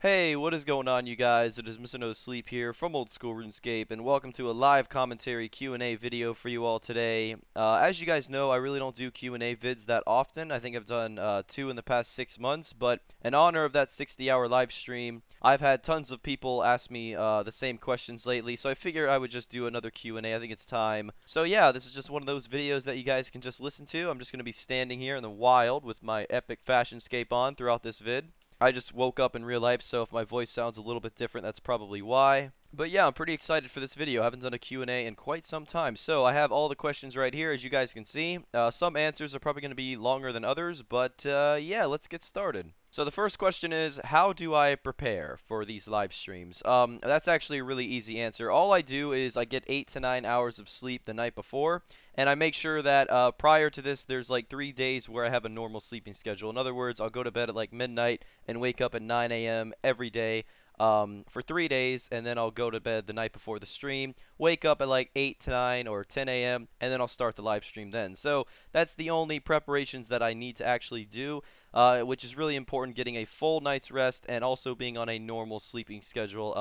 Hey, what is going on, you guys? It is Mr. No Sleep here from Old School RuneScape, and welcome to a live commentary Q&A video for you all today. As you guys know, I really don't do Q&A vids that often. I think I've done two in the past 6 months, but in honor of that 60-hour live stream, I've had tons of people ask me the same questions lately, so I figured I would just do another Q&A. I think it's time. So yeah, this is just one of those videos that you guys can just listen to. I'm just going to be standing here in the wild with my epic fashionscape on throughout this vid. I just woke up in real life, so if my voice sounds a little bit different, that's probably why. But yeah, I'm pretty excited for this video. I haven't done a Q&A in quite some time. So I have all the questions right here, as you guys can see. Some answers are probably going to be longer than others, but yeah, let's get started. So the first question is, how do I prepare for these live streams? That's actually a really easy answer. All I do is I get 8 to 9 hours of sleep the night before, and I make sure that prior to this, there's like 3 days where I have a normal sleeping schedule. In other words, I'll go to bed at like midnight and wake up at 9 a.m. every day for 3 days, and then I'll go to bed the night before the stream, wake up at like 8 to 9 or 10 a.m., and then I'll start the live stream then. So that's the only preparations that I need to actually do, which is really important, getting a full night's rest and also being on a normal sleeping schedule.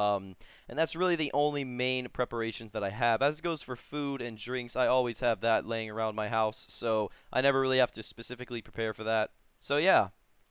And that's really the only main preparations that I have. As it goes for food and drinks, I always have that laying around my house, so I never really have to specifically prepare for that. So yeah.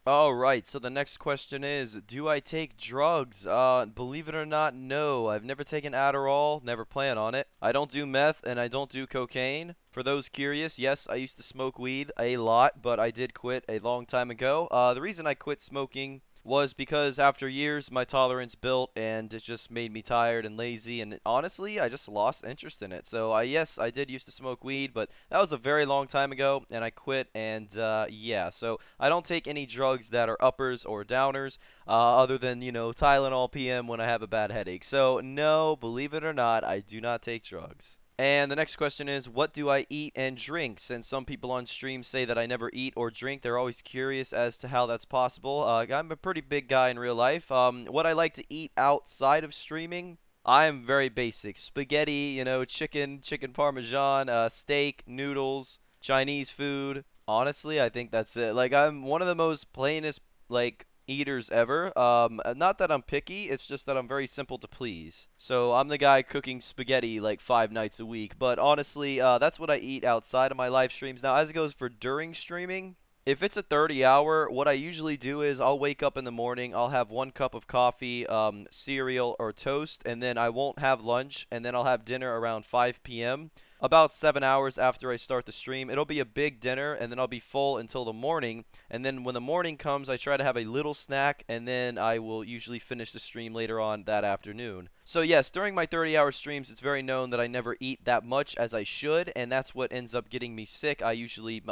Alright, so the next question is, do I take drugs? Believe it or not, no. I've never taken Adderall, never plan on it. I don't do meth, and I don't do cocaine. For those curious, yes, I used to smoke weed a lot, but I did quit a long time ago. The reason I quit smoking was because after years my tolerance built and it just made me tired and lazy, and honestly I just lost interest in it. So yes, I did used to smoke weed, but that was a very long time ago and I quit. And yeah, so I don't take any drugs that are uppers or downers, other than, Tylenol PM when I have a bad headache. So no, believe it or not, I do not take drugs. And the next question is, what do I eat and drink? Since some people on stream say that I never eat or drink, they're always curious as to how that's possible. I'm a pretty big guy in real life. What I like to eat outside of streaming, I am very basic. Spaghetti, chicken parmesan, steak, noodles, Chinese food. Honestly, I think that's it. Like, I'm one of the most plainest, like, eaters ever. Not that I'm picky, it's just that I'm very simple to please. So I'm the guy cooking spaghetti like 5 nights a week. But honestly, that's what I eat outside of my live streams. Now, as it goes for during streaming, if it's a 30 hour, what I usually do is I'll wake up in the morning, I'll have 1 cup of coffee, cereal, or toast, and then I won't have lunch, and then I'll have dinner around 5 p.m. About 7 hours after I start the stream. It'll be a big dinner, and then I'll be full until the morning. And then when the morning comes, I try to have a little snack, and then I will usually finish the stream later on that afternoon. So yes, during my 30-hour streams, it's very known that I never eat that much as I should, and that's what ends up getting me sick. I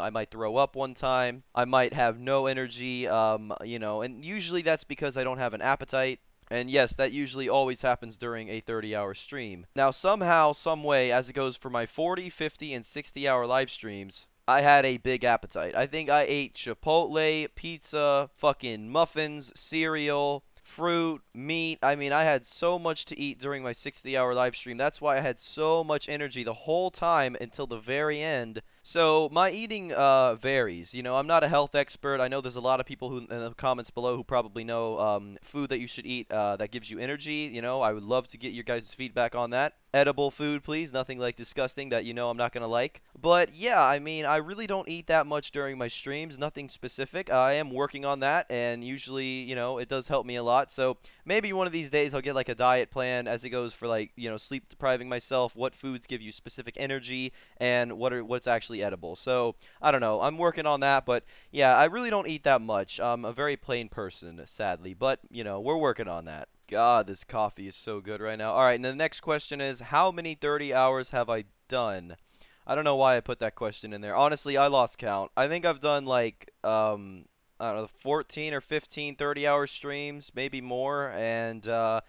might throw up one time, I might have no energy, and usually that's because I don't have an appetite. And yes, that usually always happens during a 30-hour stream. Now, somehow, some way, as it goes for my 40, 50, and 60-hour live streams, I had a big appetite. I think I ate Chipotle, pizza, fucking muffins, cereal, fruit, meat. I mean, I had so much to eat during my 60-hour live stream. That's why I had so much energy the whole time until the very end. So my eating varies. I'm not a health expert. I know there's a lot of people who in the comments below who probably know food that you should eat that gives you energy. I would love to get your guys' feedback on that. Edible food, please. Nothing like disgusting that I'm not going to like. But yeah, I mean, I really don't eat that much during my streams. Nothing specific. I am working on that, and usually, it does help me a lot. So maybe one of these days I'll get like a diet plan as it goes for like, sleep depriving myself, what foods give you specific energy, and what's actually edible. So I don't know. I'm working on that, but yeah, I really don't eat that much. I'm a very plain person, sadly, but we're working on that. God, this coffee is so good right now. All right, and the next question is, how many 30 hours have I done? I don't know why I put that question in there. Honestly, I lost count. I think I've done like I don't know, 14 or 15 30-hour streams, maybe more, and a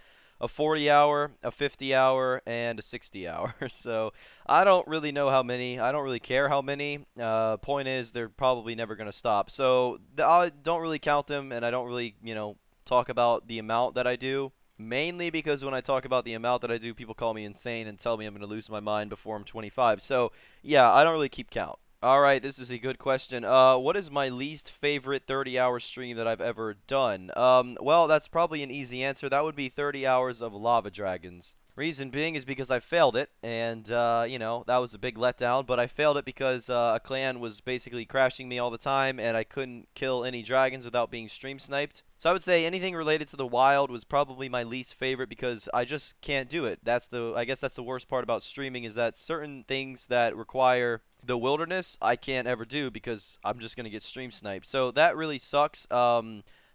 40 hour, a 50 hour, and a 60 hour. So I don't really know how many. I don't really care how many. Point is, they're probably never going to stop. So I don't really count them, and I don't really, talk about the amount that I do. Mainly because when I talk about the amount that I do, people call me insane and tell me I'm going to lose my mind before I'm 25. So yeah, I don't really keep count. All right, this is a good question. What is my least favorite 30-hour stream that I've ever done? Well, that's probably an easy answer. That would be 30 hours of Lava Dragons. Reason being is because I failed it, and that was a big letdown. But I failed it because a clan was basically crashing me all the time, and I couldn't kill any dragons without being stream sniped. So I would say anything related to the wild was probably my least favorite because I just can't do it. I guess that's the worst part about streaming is that certain things that require the wilderness I can't ever do because I'm just gonna get stream sniped. So that really sucks.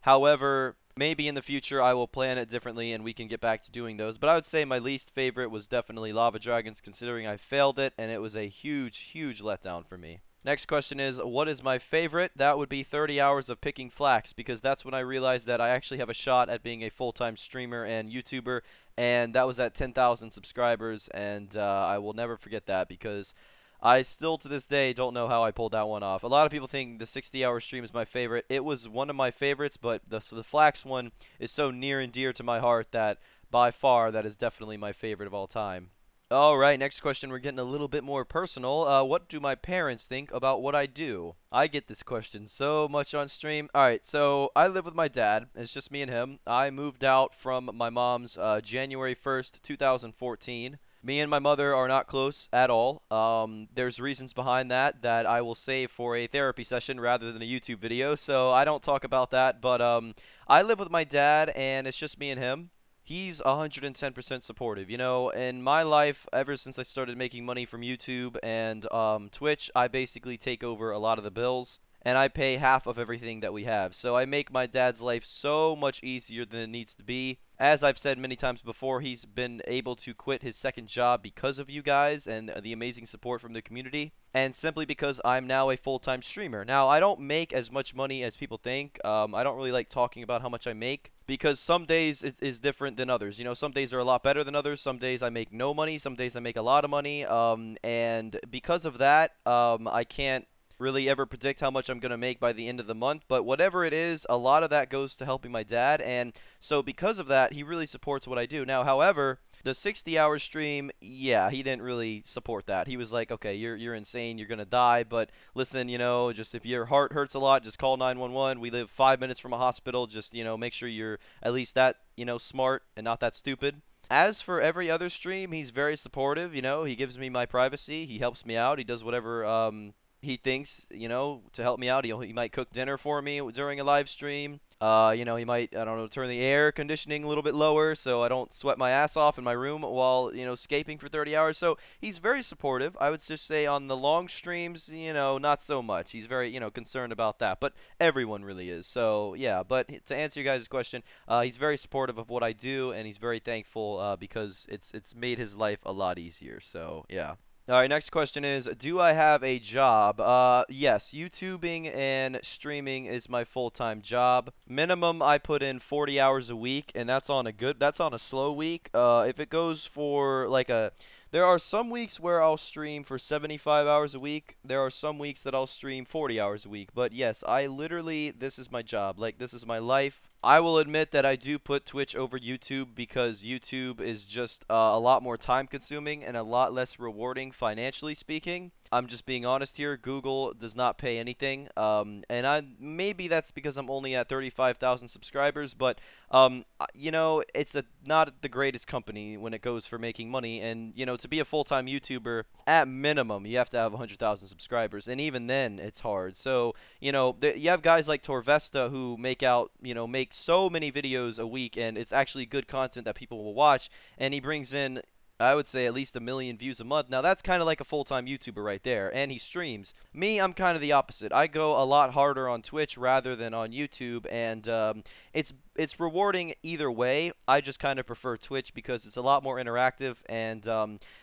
However, maybe in the future I will plan it differently and we can get back to doing those. But I would say my least favorite was definitely Lava Dragons, considering I failed it and it was a huge, huge letdown for me. Next question is, what is my favorite? That would be 30 hours of picking flax because that's when I realized that I actually have a shot at being a full-time streamer and YouTuber, and that was at 10,000 subscribers, and I will never forget that because I still to this day don't know how I pulled that one off. A lot of people think the 60-hour stream is my favorite. It was one of my favorites, but the flax one is so near and dear to my heart that by far that is definitely my favorite of all time. All right, next question. We're getting a little bit more personal. What do my parents think about what I do? I get this question so much on stream. All right, so I live with my dad. It's just me and him. I moved out from my mom's January 1st, 2014. Me and my mother are not close at all. There's reasons behind that I will save for a therapy session rather than a YouTube video, so I don't talk about that. But I live with my dad, and it's just me and him. He's 110% supportive. You know, in my life, ever since I started making money from YouTube and Twitch, I basically take over a lot of the bills and I pay half of everything that we have. So I make my dad's life so much easier than it needs to be. As I've said many times before, he's been able to quit his second job because of you guys and the amazing support from the community, and simply because I'm now a full-time streamer. Now, I don't make as much money as people think. I don't really like talking about how much I make because some days it is different than others. You know, some days are a lot better than others. Some days I make no money. Some days I make a lot of money. And because of that, I can't really ever predict how much I'm going to make by the end of the month, but whatever it is, a lot of that goes to helping my dad, and so because of that, he really supports what I do. Now, however, the 60-hour stream, yeah, he didn't really support that. He was like, "Okay, you're insane. You're going to die, but listen, just if your heart hurts a lot, just call 911. We live 5 minutes from a hospital. Just, make sure you're at least that, smart and not that stupid." As for every other stream, he's very supportive. He gives me my privacy. He helps me out. He does whatever he thinks, to help me out. He might cook dinner for me during a live stream. He might, I don't know, turn the air conditioning a little bit lower so I don't sweat my ass off in my room while, escaping for 30 hours. So he's very supportive. I would just say on the long streams, not so much. He's very, concerned about that. But everyone really is. So, yeah. But to answer you guys' question, he's very supportive of what I do, and he's very thankful because it's made his life a lot easier. So, yeah. All right, next question is, do I have a job? Yes, YouTubing and streaming is my full-time job. Minimum, I put in 40 hours a week, and that's on a slow week. If it goes for there are some weeks where I'll stream for 75 hours a week. There are some weeks that I'll stream 40 hours a week. But yes, this is my job. Like, this is my life. I will admit that I do put Twitch over YouTube because YouTube is just a lot more time consuming and a lot less rewarding financially speaking. I'm just being honest here. Google does not pay anything, and maybe that's because I'm only at 35,000 subscribers. But it's not the greatest company when it goes for making money. And to be a full-time YouTuber, at minimum, you have to have 100,000 subscribers, and even then, it's hard. So you have guys like Torvesta who make so many videos a week, and it's actually good content that people will watch, and he brings in, I would say, at least 1 million views a month. Now, that's kind of like a full-time YouTuber right there, and he streams. Me, I'm kind of the opposite. I go a lot harder on Twitch rather than on YouTube, and it's rewarding either way. I just kind of prefer Twitch because it's a lot more interactive, and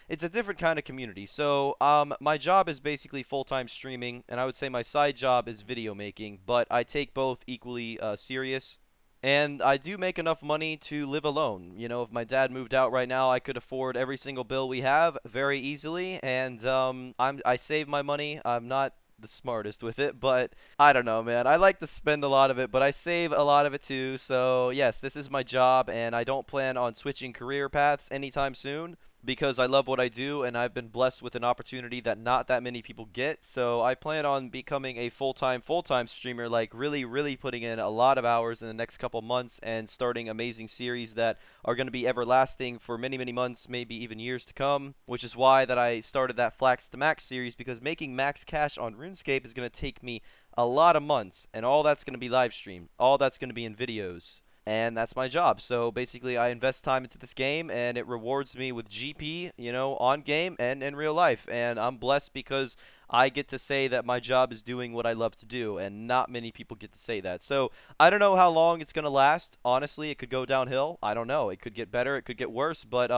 it's a different kind of community. So, my job is basically full-time streaming, and I would say my side job is video making, but I take both equally serious. And I do make enough money to live alone. If my dad moved out right now, I could afford every single bill we have very easily. And I save my money. I'm not the smartest with it, but I don't know, man. I like to spend a lot of it, but I save a lot of it too. So yes, this is my job, and I don't plan on switching career paths anytime soon. because I love what I do and I've been blessed with an opportunity that not that many people get. So I plan on becoming a full-time streamer, like really putting in a lot of hours in the next couple months and starting amazing series that are going to be everlasting for many months, maybe even years to come, which is why that I started that Flax to Max series, because making max cash on RuneScape is going to take me a lot of months, and all that's going to be live stream. All that's going to be in videos, and that's my job. So basically, I invest time into this game, and it rewards me with GP, on game and in real life. And I'm blessed because I get to say that my job is doing what I love to do, and not many people get to say that. So I don't know how long it's gonna last. Honestly, it could go downhill. I don't know. It could get better. It could get worse. But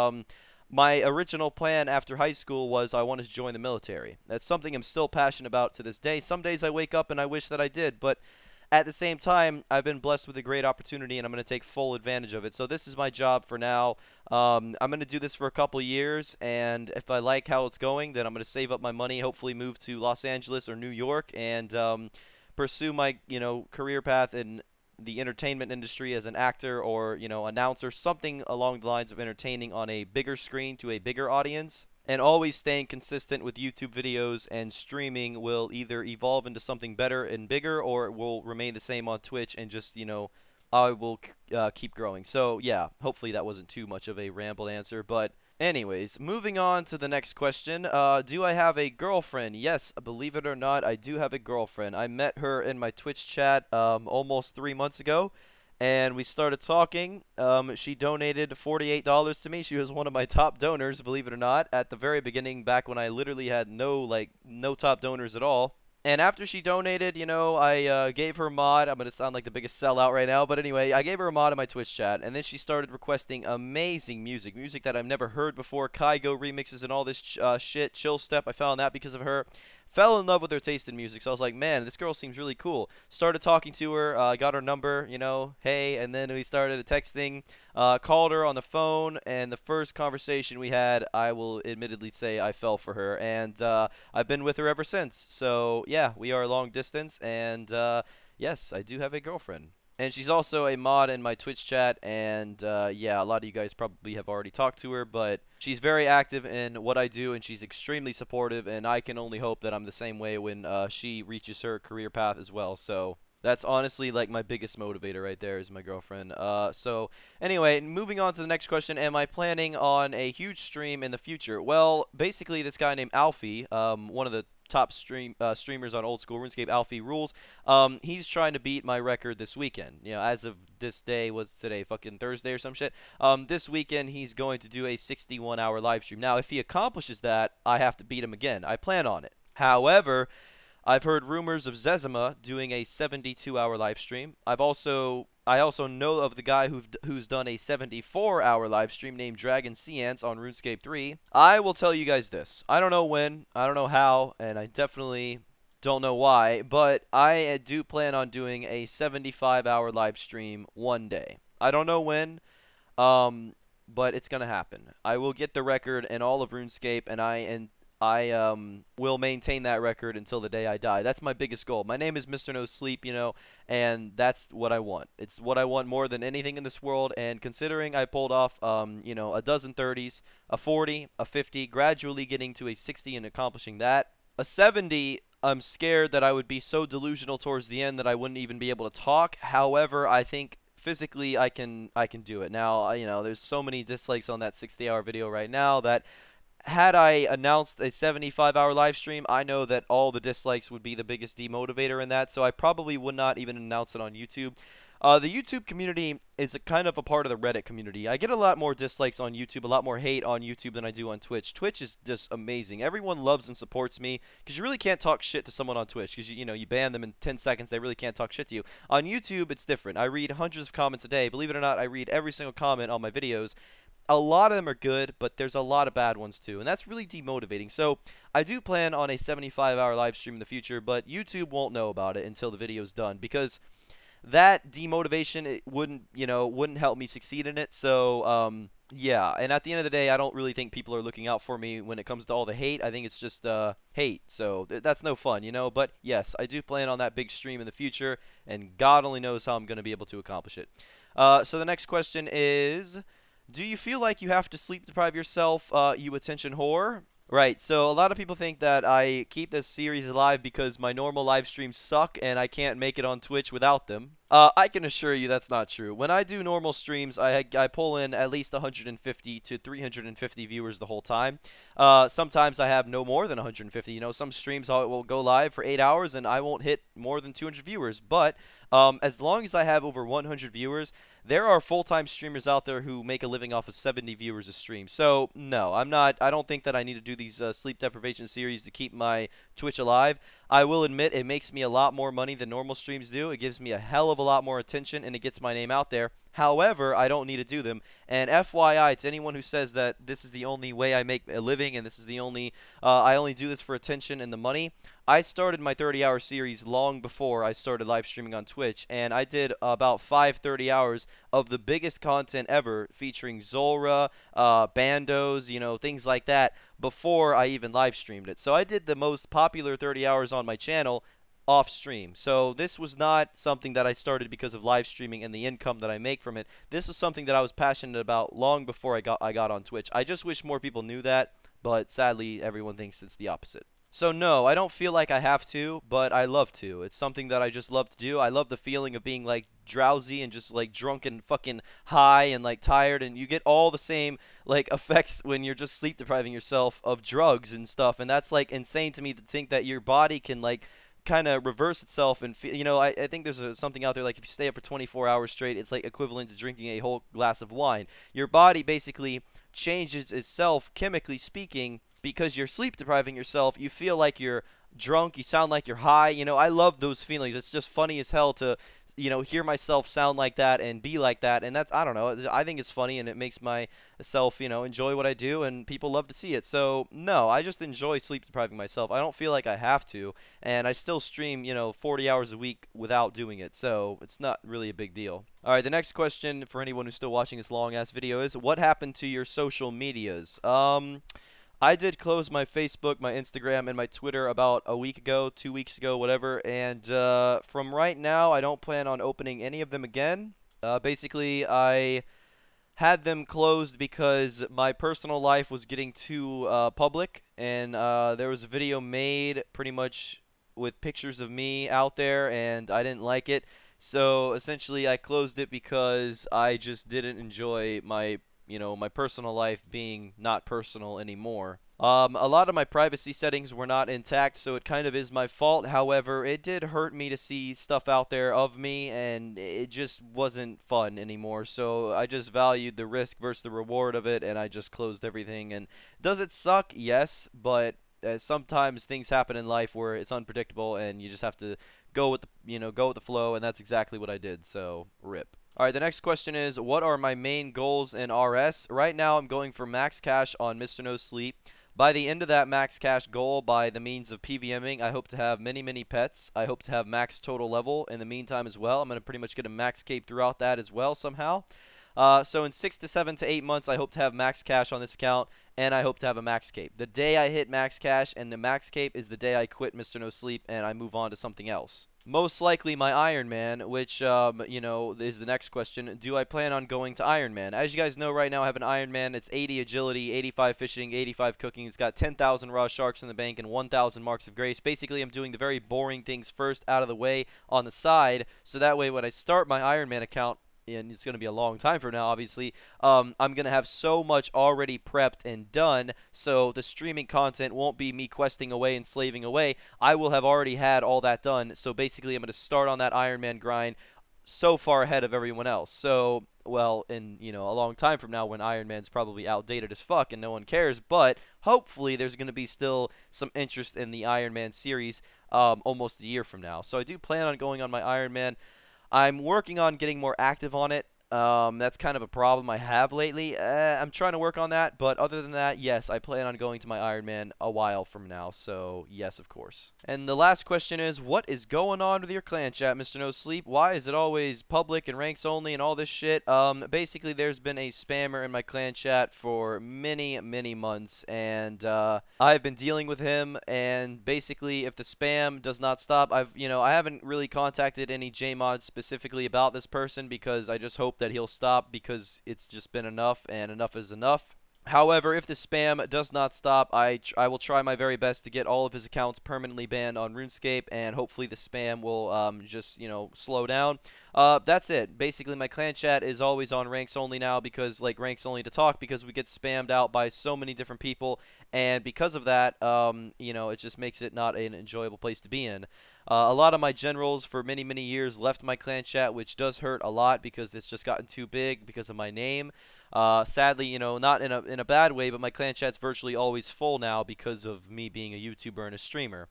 my original plan after high school was I wanted to join the military. That's something I'm still passionate about to this day. Some days I wake up and I wish that I did, but at the same time, I've been blessed with a great opportunity, and I'm going to take full advantage of it. So this is my job for now. I'm going to do this for a couple years, and if I like how it's going, then I'm going to save up my money, hopefully move to Los Angeles or New York, and pursue my career path in the entertainment industry as an actor or announcer, something along the lines of entertaining on a bigger screen to a bigger audience. And always staying consistent with YouTube videos and streaming will either evolve into something better and bigger, or it will remain the same on Twitch and just, I will keep growing. So, yeah, hopefully that wasn't too much of a rambled answer. But, anyways, moving on to the next question. Do I have a girlfriend? Yes, believe it or not, I do have a girlfriend. I met her in my Twitch chat almost 3 months ago, and we started talking. She donated $48 to me. She was one of my top donors, believe it or not, at the very beginning, back when I literally had no top donors at all. And after she donated, I gave her a mod. I'm going to sound like the biggest sellout right now, but anyway, I gave her a mod in my Twitch chat, and then she started requesting amazing music that I've never heard before, Kygo remixes and all this shit, Chill Step. I found that because of her. Fell in love with her taste in music, so I was like, man, this girl seems really cool. Started talking to her, got her number, hey, and then we started texting, called her on the phone, and the first conversation we had, I will admittedly say I fell for her, and I've been with her ever since. So, yeah, we are long distance, and yes, I do have a girlfriend. And she's also a mod in my Twitch chat, and yeah, a lot of you guys probably have already talked to her, but she's very active in what I do, and she's extremely supportive, and I can only hope that I'm the same way when she reaches her career path as well. So that's honestly like my biggest motivator right there is my girlfriend. So anyway, moving on to the next question, am I planning on a huge stream in the future? Well, basically this guy named Alfie, one of the top streamers on Old School RuneScape, Alfie Rules. He's trying to beat my record this weekend. As of this day, was today fucking Thursday or some shit? This weekend he's going to do a 61-hour live stream. Now, if he accomplishes that, I have to beat him again. I plan on it. However, I've heard rumors of Zezima doing a 72-hour live stream. I also know of the guy who's done a 74-hour live stream named Dragon Seance on RuneScape 3. I will tell you guys this. I don't know when, I don't know how, and I definitely don't know why, but I do plan on doing a 75-hour live stream one day. I don't know when, um, but it's gonna happen. I will get the record in all of RuneScape, and I will maintain that record until the day I die. That's my biggest goal. My name is Mr. No Sleep, and that's what I want. It's what I want more than anything in this world. And considering I pulled off, a dozen 30s, a 40, a 50, gradually getting to a 60 and accomplishing that, a 70. I'm scared that I would be so delusional towards the end that I wouldn't even be able to talk. However, I think physically I can do it. Now, there's so many dislikes on that 60-hour video right now that had I announced a 75-hour live stream, I know that all the dislikes would be the biggest demotivator in that, so I probably would not even announce it on YouTube. The YouTube community is a kind of a part of the Reddit community. I get a lot more dislikes on YouTube, a lot more hate on YouTube than I do on Twitch. Twitch is just amazing. Everyone loves and supports me because you really can't talk shit to someone on Twitch because you ban them in 10 seconds. They really can't talk shit to you. On YouTube, it's different. I read hundreds of comments a day. Believe it or not, I read every single comment on my videos. A lot of them are good, but there's a lot of bad ones too, and that's really demotivating. So I do plan on a 75-hour live stream in the future, but YouTube won't know about it until the video's done because that demotivation, it wouldn't help me succeed in it. So yeah, and at the end of the day, I don't really think people are looking out for me when it comes to all the hate. I think it's just hate, so that's no fun, But yes, I do plan on that big stream in the future, and God only knows how I'm going to be able to accomplish it. So the next question is, Do you feel like you have to sleep deprive yourself, you attention whore? Right, so a lot of people think that I keep this series alive because my normal live streams suck and I can't make it on Twitch without them. I can assure you that's not true. When I do normal streams, I pull in at least 150 to 350 viewers the whole time. Sometimes I have no more than 150. You know, some streams I will go live for 8 hours and I won't hit more than 200 viewers. But as long as I have over 100 viewers, there are full-time streamers out there who make a living off of 70 viewers a stream. So, no, I'm not. I don't think that I need to do these sleep deprivation series to keep my Twitch alive. I will admit it makes me a lot more money than normal streams do. It gives me a hell of a lot more attention, and it gets my name out there. However, I don't need to do them. And FYI, to anyone who says that this is the only way I make a living and this is the only, I only do this for attention and the money, I started my 30-hour series long before I started live streaming on Twitch, and I did about 5 30 hours of the biggest content ever, featuring Zora, bandos, you know, things like that, before I even live streamed it. So I did the most popular 30 hours on my channel off stream. So this was not something that I started because of live streaming and the income that I make from it. This was something that I was passionate about long before I got on Twitch. I just wish more people knew that, but sadly everyone thinks it's the opposite. So no, I don't feel like I have to, but I love to. It's something that I just love to do. I love the feeling of being like drowsy and just like drunk and fucking high and like tired, and you get all the same like effects when you're just sleep depriving yourself of drugs and stuff, and that's like insane to me to think that your body can like kind of reverse itself and feel, you know, I think there's something out there like if you stay up for 24 hours straight, it's like equivalent to drinking a whole glass of wine. Your body basically changes itself chemically speaking because you're sleep depriving yourself. You feel like you're drunk, you sound like you're high. You know, I love those feelings. It's just funny as hell to, you know, hear myself sound like that and be like that. And that's, I don't know, I think it's funny and it makes myself, you know, enjoy what I do and people love to see it. So, no, I just enjoy sleep depriving myself. I don't feel like I have to. And I still stream, you know, 40 hours a week without doing it. So, it's not really a big deal. All right, the next question for anyone who's still watching this long ass video is what happened to your social medias? I did close my Facebook, my Instagram, and my Twitter about a week ago, 2 weeks ago, whatever. And from right now, I don't plan on opening any of them again. Basically, I had them closed because my personal life was getting too public, and there was a video made pretty much with pictures of me out there, and I didn't like it. So essentially, I closed it because I just didn't enjoy my, you know, my personal life being not personal anymore. A lot of my privacy settings were not intact, so it kind of is my fault. However, it did hurt me to see stuff out there of me, and it just wasn't fun anymore. So I just valued the risk versus the reward of it, and I just closed everything. And does it suck? Yes, but sometimes things happen in life where it's unpredictable, and you just have to go with the, you know, go with the flow, and that's exactly what I did. So rip. All right, the next question is, what are my main goals in RS? Right now, I'm going for max cash on Mr. No Sleep. By the end of that max cash goal, by the means of PVMing, I hope to have many, many pets. I hope to have max total level in the meantime as well. I'm going to pretty much get a max cape throughout that as well somehow. So in 6 to 7 to 8 months, I hope to have max cash on this account, and I hope to have a max cape. The day I hit max cash and the max cape is the day I quit Mr. No Sleep and I move on to something else. Most likely my Ironman, which, you know, is the next question. Do I plan on going to Ironman? As you guys know right now, I have an Ironman. It's 80 agility, 85 fishing, 85 cooking. It's got 10,000 raw sharks in the bank and 1,000 marks of grace. Basically, I'm doing the very boring things first out of the way on the side, so that way when I start my Ironman account, and it's going to be a long time from now, obviously, I'm going to have so much already prepped and done, so the streaming content won't be me questing away and slaving away. I will have already had all that done, so basically I'm going to start on that Ironman grind so far ahead of everyone else. So, well, in, you know, a long time from now when Ironman's probably outdated as fuck and no one cares, but hopefully there's going to be still some interest in the Ironman series almost a year from now. So I do plan on going on my Ironman. I'm working on getting more active on it. That's kind of a problem I have lately. I'm trying to work on that, but other than that, yes, I plan on going to my Ironman a while from now, so yes, of course. And the last question is, what is going on with your clan chat, Mr. No Sleep? Why is it always public and ranks only and all this shit? Basically, there's been a spammer in my clan chat for many, many months, and I've been dealing with him, and basically, if the spam does not stop, I haven't really contacted any JMods specifically about this person because I just hope that he'll stop because it's just been enough, and enough is enough. However, if the spam does not stop, I will try my very best to get all of his accounts permanently banned on RuneScape, and hopefully the spam will just, slow down. That's it. Basically, my clan chat is always on ranks only now because, like, ranks only to talk because we get spammed out by so many different people, and because of that, it just makes it not an enjoyable place to be in. A lot of my generals for many, many years left my clan chat, which does hurt a lot because it's just gotten too big because of my name. Sadly, not in a bad way, but my clan chat's virtually always full now because of me being a YouTuber and a streamer.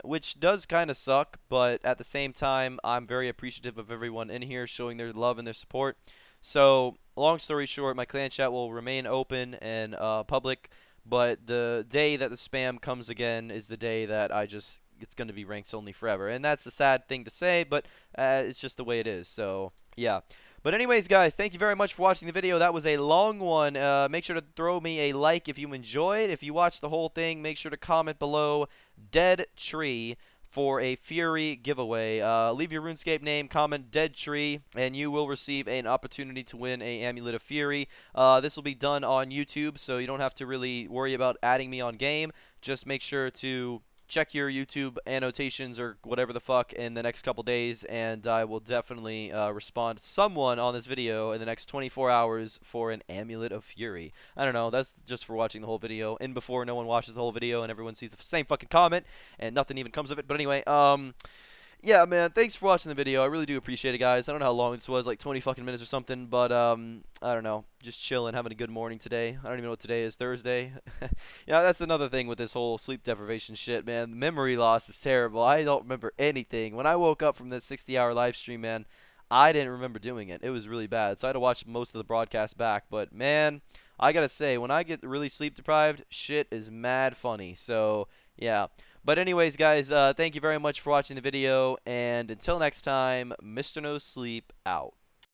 Which does kind of suck, but at the same time, I'm very appreciative of everyone in here showing their love and their support. So, long story short, my clan chat will remain open and public, but the day that the spam comes again is the day that it's going to be ranks only forever. And that's a sad thing to say, but it's just the way it is. So, yeah. But anyways, guys, thank you very much for watching the video. That was a long one. Make sure to throw me a like if you enjoyed. If you watched the whole thing, make sure to comment below Dead Tree for a Fury giveaway. Leave your RuneScape name, comment Dead Tree, and you will receive an opportunity to win a Amulet of Fury. This will be done on YouTube, so you don't have to really worry about adding me on game. Just make sure to check your YouTube annotations or whatever the fuck in the next couple days, and I will definitely respond to someone on this video in the next 24 hours for an Amulet of Fury. I don't know, that's just for watching the whole video. In before no one watches the whole video and everyone sees the same fucking comment and nothing even comes of it. But anyway, yeah, man, thanks for watching the video. I really do appreciate it, guys. I don't know how long this was, like 20 fucking minutes or something, but I don't know, just chilling, having a good morning today. I don't even know what today is, Thursday. Yeah, that's another thing with this whole sleep deprivation shit, man. Memory loss is terrible. I don't remember anything. When I woke up from this 60-hour live stream, man, I didn't remember doing it. It was really bad, so I had to watch most of the broadcast back. But man, I gotta say, when I get really sleep deprived, shit is mad funny. So yeah. But anyways, guys, thank you very much for watching the video, and until next time, Mr. No Sleep out.